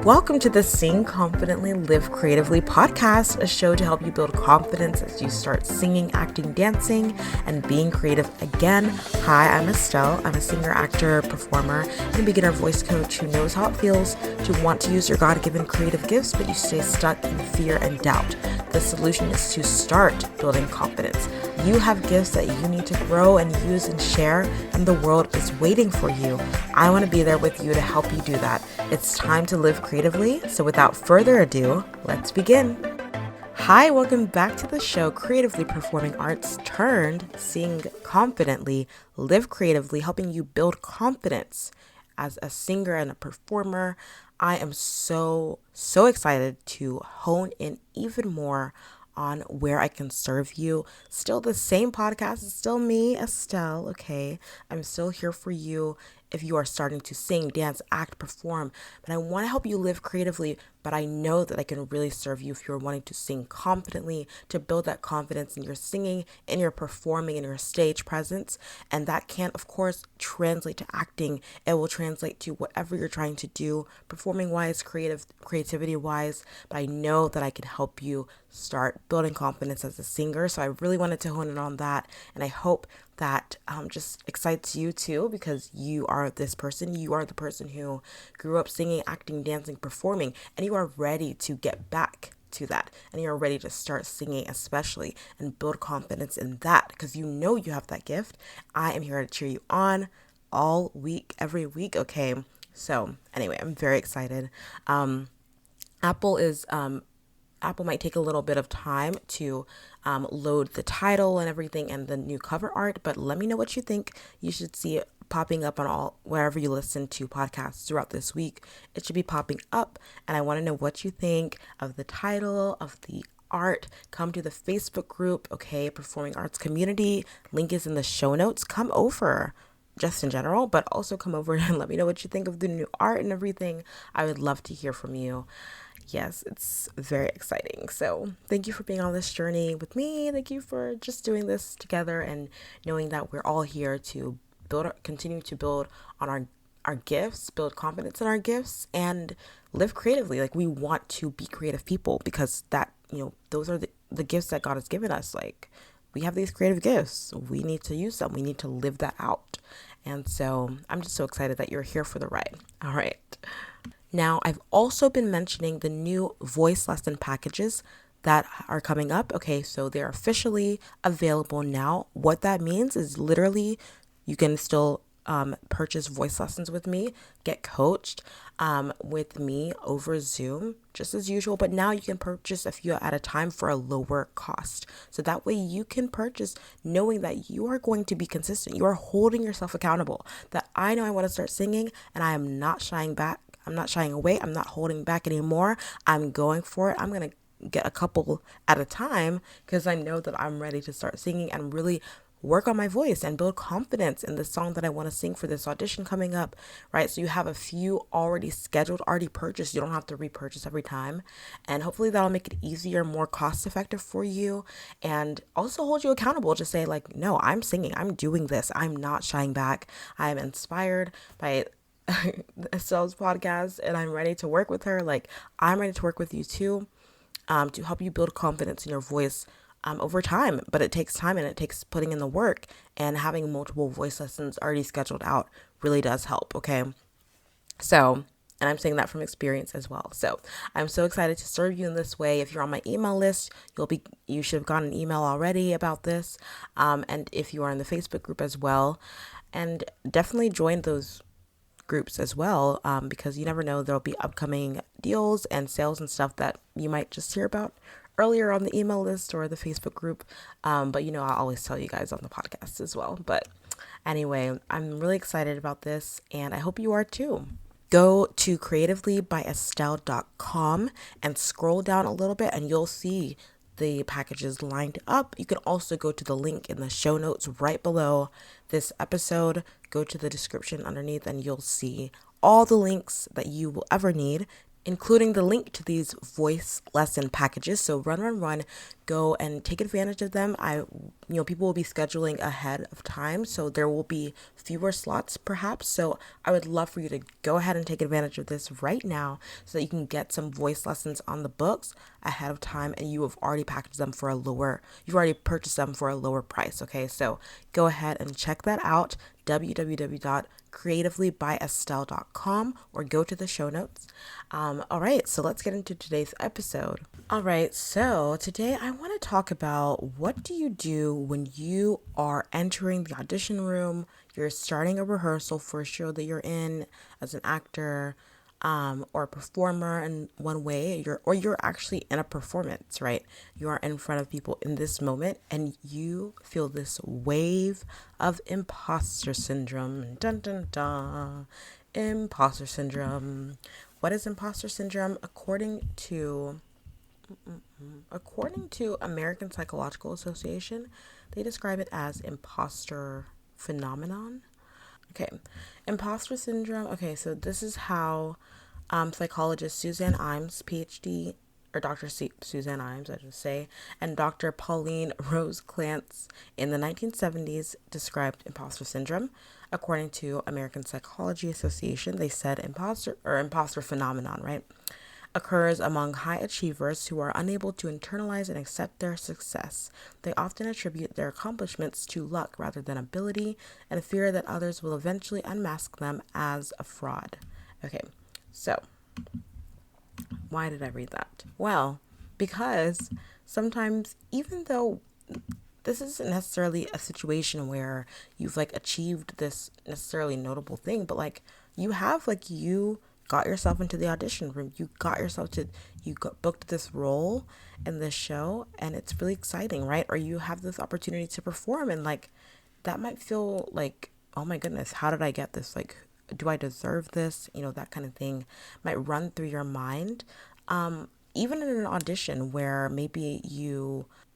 Welcome to the Sing Confidently, Live Creatively podcast, a show to help you build confidence as you start singing, acting, dancing, and being creative again. Hi, I'm Estelle. I'm a singer, actor, performer, and a beginner voice coach who knows how it feels to want to use your God-given creative gifts, but you stay stuck in fear and doubt. The solution is to start building confidence. You have gifts that you need to grow and use and share, and the world is waiting for you. I want to be there with you to help you do that. It's time to live creatively, so without further ado, let's begin. Hi, welcome back to the show, Creatively Performing Arts turned Sing Confidently, Live Creatively, helping you build confidence as a singer and a performer. I am so excited to hone in even more on where I can serve you. Still the same podcast. It's still me, Estelle, okay? I'm still here for you if you are starting to sing, dance, act, perform. But I want to help you live creatively, but I know that I can really serve you if you're wanting to sing confidently, to build that confidence in your singing, in your performing, in your stage presence. And that can, of course, translate to acting. It will translate to whatever you're trying to do, performing-wise, creativity-wise. But I know that I can help you start building confidence as a singer. So I really wanted to hone in on that. And I hope that just excites you too, because you are this person. You are the person who grew up singing, acting, dancing, performing, and you are ready to get back to that. And you're ready to start singing, especially, and build confidence in that, because you know you have that gift. I am here to cheer you on all week, every week. Okay. So anyway, I'm very excited. Apple might take a little bit of time to load the title and everything and the new cover art, but let me know what you think. You should see it popping up on wherever you listen to podcasts throughout this week. It should be popping up, and I want to know what you think of the title, of the art. Come to the Facebook group, okay, Performing Arts Community. Link is in the show notes. Come over. Just in general, but also come over and let me know what you think of the new art and everything. I would love to hear from you. Yes, it's very exciting. So thank you for being on this journey with me. Thank you for just doing this together and knowing that we're all here to continue to build on our gifts, build confidence in our gifts, and live creatively. Like, we want to be creative people, because that, those are the gifts that God has given us. Like, we have these creative gifts. We need to use them. We need to live that out. And so I'm just so excited that you're here for the ride. All right. Now, I've also been mentioning the new voice lesson packages that are coming up. Okay, so they're officially available now. What that means is literally you can still purchase voice lessons with me, get coached with me over Zoom, just as usual. But now you can purchase a few at a time for a lower cost. So that way you can purchase knowing that you are going to be consistent. You are holding yourself accountable. That I know I want to start singing, and I am not shying back. I'm not shying away. I'm not holding back anymore. I'm going for it. I'm going to get a couple at a time, because I know that I'm ready to start singing and really work on my voice and build confidence in the song that I want to sing for this audition coming up, right? So you have a few already scheduled, already purchased. You don't have to repurchase every time. And hopefully that'll make it easier, more cost effective for you, and also hold you accountable to say, like, no, I'm singing. I'm doing this. I'm not shying back. I'm inspired by Estelle's podcast, and I'm ready to work with her. Like, I'm ready to work with you too, to help you build confidence in your voice over time. But it takes time, and it takes putting in the work, and having multiple voice lessons already scheduled out really does help. Okay. So, and I'm saying that from experience as well. So I'm so excited to serve you in this way. If you're on my email list, you should have gotten an email already about this. And if you are in the Facebook group as well, and definitely join those groups as well, because you never know, there'll be upcoming deals and sales and stuff that you might just hear about earlier on the email list or the Facebook group. But I'll always tell you guys on the podcast as well. But anyway, I'm really excited about this, and I hope you are too. Go to creativelybyestelle.com and scroll down a little bit, and you'll see the packages lined up. You can also go to the link in the show notes right below this episode. Go to the description underneath, and you'll see all the links that you will ever need including the link to these voice lesson packages. So run, go and take advantage of them. People will be scheduling ahead of time, so there will be fewer slots perhaps. So I would love for you to go ahead and take advantage of this right now so that you can get some voice lessons on the books ahead of time, and you've already purchased them for a lower price. Okay, so go ahead and check that out, www.creativelybyestelle.com, or go to the show notes. All right, so let's get into today's episode. All right, so today I want to talk about what do you do when you are entering the audition room, you're starting a rehearsal for a show that you're in as an actor, or a performer in one way, you're actually in a performance, right? You are in front of people in this moment, and you feel this wave of imposter syndrome. Dun dun dun. Imposter syndrome. What is imposter syndrome? According to American Psychological Association, they describe it as imposter phenomenon. Okay, imposter syndrome. Okay, so this is how psychologist Suzanne Imes, PhD, or Suzanne Imes, I should say, and Dr. Pauline Rose Clance in the 1970s described imposter syndrome. According to American Psychology Association, they said imposter phenomenon, right, occurs among high achievers who are unable to internalize and accept their success. They often attribute their accomplishments to luck rather than ability and fear that others will eventually unmask them as a fraud. Okay, so why did I read that? Well, because sometimes, even though this isn't necessarily a situation where you've like achieved this necessarily notable thing, but like you got yourself into the audition room, booked this role in this show, and it's really exciting, right? Or you have this opportunity to perform, and like that might feel like, oh my goodness, how did I get this? Like, do I deserve this? That kind of thing might run through your mind. Even in an audition where maybe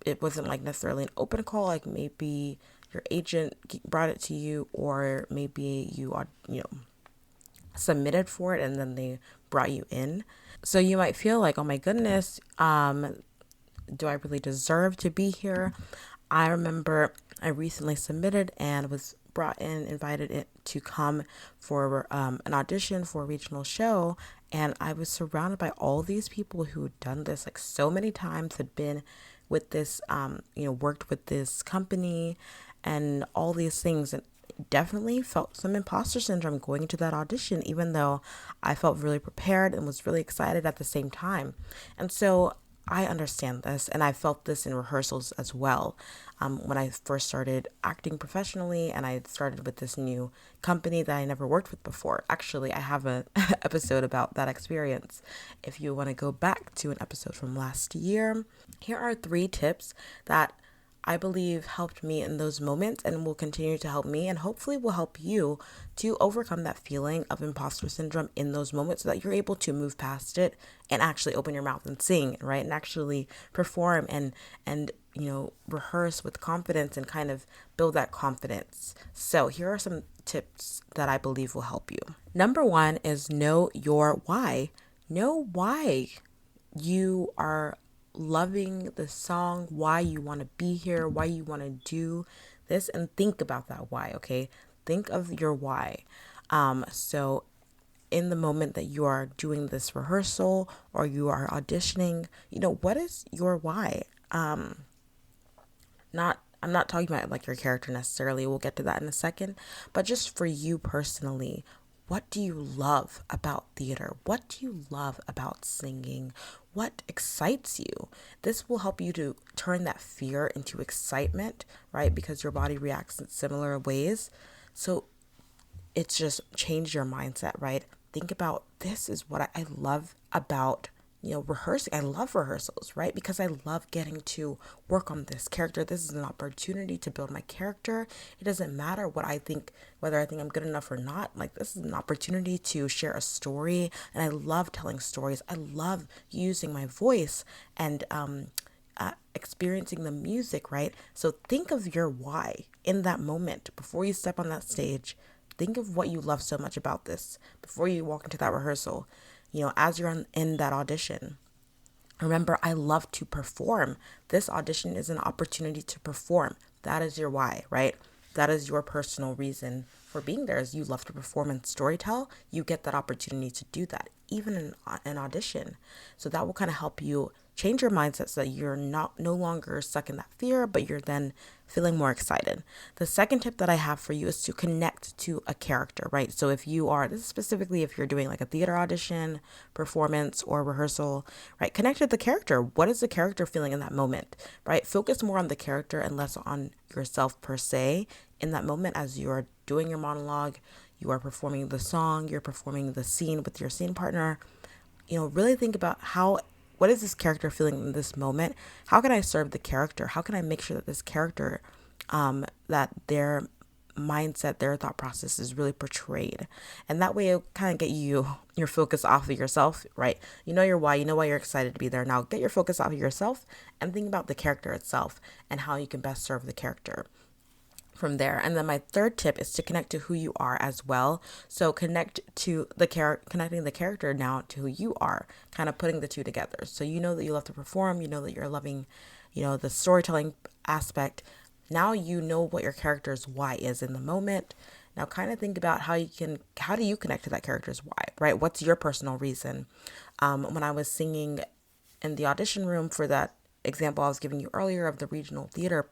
it wasn't like necessarily an open call, like maybe your agent brought it to you, or maybe you submitted for it and then they brought you in. So you might feel like, oh my goodness, do I really deserve to be here? I remember I recently submitted and was invited to come for an audition for a regional show, and I was surrounded by all these people who had done this like so many times, had been with this, worked with this company and all these things, and definitely felt some imposter syndrome going into that audition, even though I felt really prepared and was really excited at the same time. And so I understand this, and I felt this in rehearsals as well. When I first started acting professionally, and I started with this new company that I never worked with before. Actually, I have an episode about that experience. If you want to go back to an episode from last year, here are 3 tips that I believe helped me in those moments and will continue to help me, and hopefully will help you to overcome that feeling of imposter syndrome in those moments, so that you're able to move past it and actually open your mouth and sing, right? And actually perform and rehearse with confidence and kind of build that confidence. So here are some tips that I believe will help you. Number 1 is know your why. Know why you are loving the song, why you want to be here, why you want to do this, and think about that why, okay? Think of your why. So in the moment that you are doing this rehearsal or you are auditioning, what is your why? I'm not talking about like your character necessarily. We'll get to that in a second. But just for you personally, what do you love about theater? What do you love about singing? What excites you? This will help you to turn that fear into excitement, right? Because your body reacts in similar ways. So it's just change your mindset, right? Think about, this is what I love about rehearsing. I love rehearsals, right? Because I love getting to work on this character. This is an opportunity to build my character. It doesn't matter whether I think I'm good enough or not. Like, this is an opportunity to share a story, and I love telling stories. I love using my voice and experiencing the music, right? So think of your why in that moment before you step on that stage. Think of what you love so much about this before you walk into that rehearsal. as you're in that audition. Remember, I love to perform. This audition is an opportunity to perform. That is your why, right? That is your personal reason for being there. Is you love to perform and storytell. You get that opportunity to do that, even in an audition. So that will kind of help you change your mindset so that you're no longer stuck in that fear, but you're then feeling more excited. The second tip that I have for you is to connect to a character, right? So if you are, this is specifically if you're doing like a theater audition, performance, or rehearsal, right? Connect with the character. What is the character feeling in that moment, right? Focus more on the character and less on yourself per se in that moment as you're doing your monologue, you are performing the song, you're performing the scene with your scene partner. Really think about what is this character feeling in this moment? How can I serve the character? How can I make sure that this character, that their mindset, their thought process is really portrayed? And that way it'll kind of get your focus off of yourself, right? You know your why, you know why you're excited to be there. Now get your focus off of yourself and think about the character itself and how you can best serve the character from there. And then my third tip is to connect to who you are as well. So connecting the character now to who you are, kind of putting the two together. So you know that you love to perform, you know that you're loving, the storytelling aspect. Now you know what your character's why is in the moment. Now kind of think about how do you connect to that character's why, right? What's your personal reason? When I was singing in the audition room for that example I was giving you earlier of the regional theater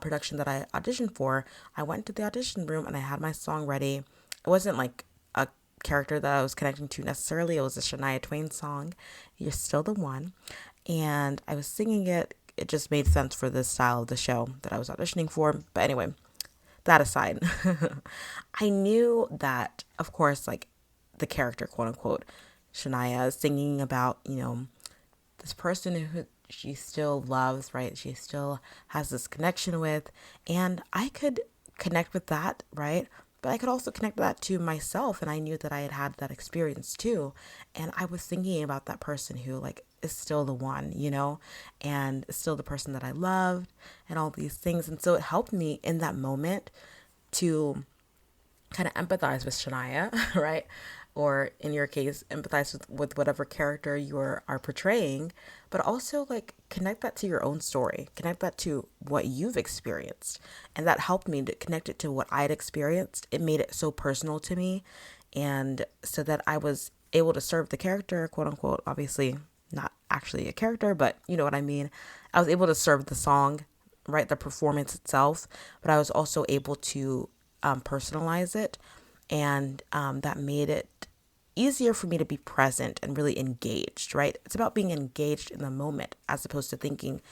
production that I auditioned for, I went to the audition room and I had my song ready. It wasn't like a character that I was connecting to necessarily. It was a Shania Twain song, You're Still the One. And I was singing it. It just made sense for the style of the show that I was auditioning for. But anyway, that aside, I knew that, of course, like the character, quote unquote, Shania is singing about, this person who she still loves, right? She still has this connection with. And I could connect with that, right? But I could also connect that to myself. And I knew that I had had that experience too. And I was thinking about that person who like is still the one, and still the person that I loved and all these things. And so it helped me in that moment to kind of empathize with Shania, right? Or in your case, empathize with whatever character you are portraying, but also like connect that to your own story, connect that to what you've experienced. And that helped me to connect it to what I'd experienced. It made it so personal to me. And so that I was able to serve the character, quote unquote, obviously not actually a character, but you know what I mean? I was able to serve the song, right? The performance itself, but I was also able to personalize it. And that made it easier for me to be present and really engaged, right? It's about being engaged in the moment as opposed to thinking,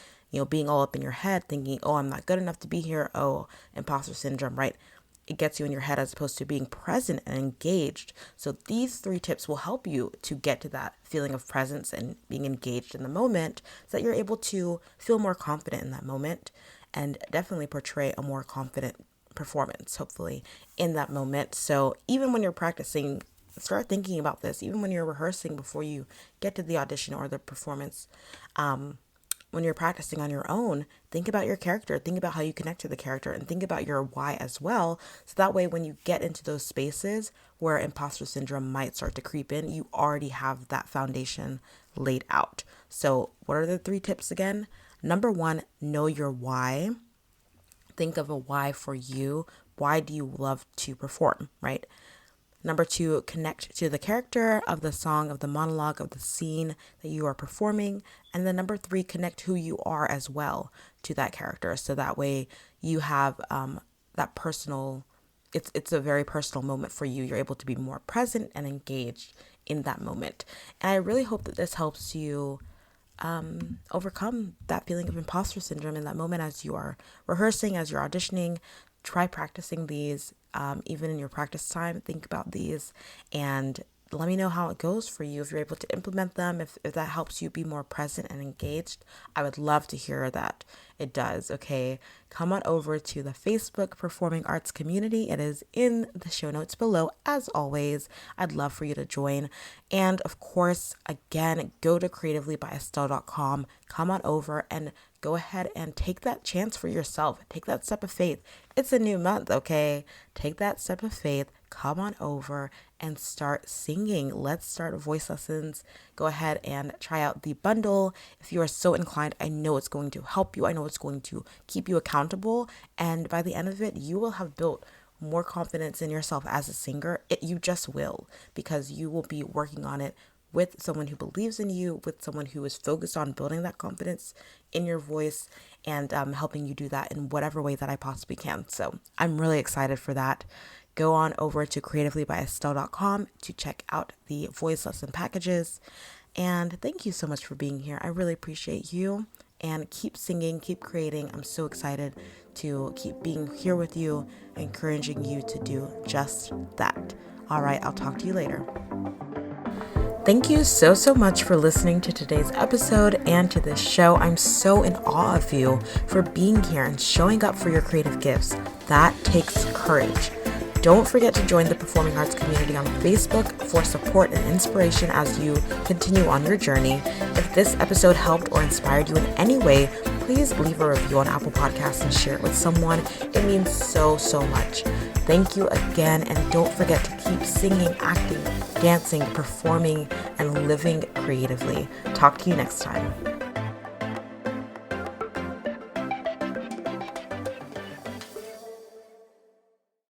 being all up in your head, thinking, oh, I'm not good enough to be here. Oh, imposter syndrome, right? It gets you in your head as opposed to being present and engaged. So these 3 tips will help you to get to that feeling of presence and being engaged in the moment so that you're able to feel more confident in that moment and definitely portray a more confident performance, hopefully, in that moment. So even when you're practicing, start thinking about this. Even when you're rehearsing before you get to the audition or the performance, when you're practicing on your own, think about your character, think about how you connect to the character, and think about your why as well. So that way, when you get into those spaces where imposter syndrome might start to creep in, you already have that foundation laid out. So what are the 3 tips again? Number 1, know your why. Think of a why for you. Why do you love to perform, right? Number 2, connect to the character of the song, of the monologue, of the scene that you are performing. And then number 3, connect who you are as well to that character. So that way you have that personal, it's a very personal moment for you. You're able to be more present and engaged in that moment. And I really hope that this helps you overcome that feeling of imposter syndrome in that moment as you are rehearsing, as you're auditioning. Try practicing these, even in your practice time. Think about these and let me know how it goes for you. If you're able to implement them, if that helps you be more present and engaged, I would love to hear that it does. Okay, come on over to the Facebook Performing Arts community. It is in the show notes below. As always, I'd love for you to join. And of course, again, go to creativelybystelle.com. Come on over and go ahead and take that chance for yourself. Take that step of faith. It's a new month, okay? Take that step of faith. come on over and start singing. Let's start voice lessons. Go ahead and try out the bundle. If you are so inclined, I know it's going to help you. I know it's going to keep you accountable. And by the end of it, you will have built more confidence in yourself as a singer. You just will, because you will be working on it with someone who believes in you, with someone who is focused on building that confidence in your voice and helping you do that in whatever way that I possibly can. So I'm really excited for that. Go on over to creativelybyestelle.com to check out the voice lesson packages. And thank you so much for being here. I really appreciate you. And keep singing, keep creating. I'm so excited to keep being here with you, encouraging you to do just that. All right, I'll talk to you later. Thank you so much for listening to today's episode and to this show. I'm so in awe of you for being here and showing up for your creative gifts. That takes courage. Don't forget to join the performing arts community on Facebook for support and inspiration as you continue on your journey. If this episode helped or inspired you in any way, please leave a review on Apple Podcasts and share it with someone. It means so much. Thank you again, and don't forget to keep singing, acting, dancing, performing, and living creatively. Talk to you next time.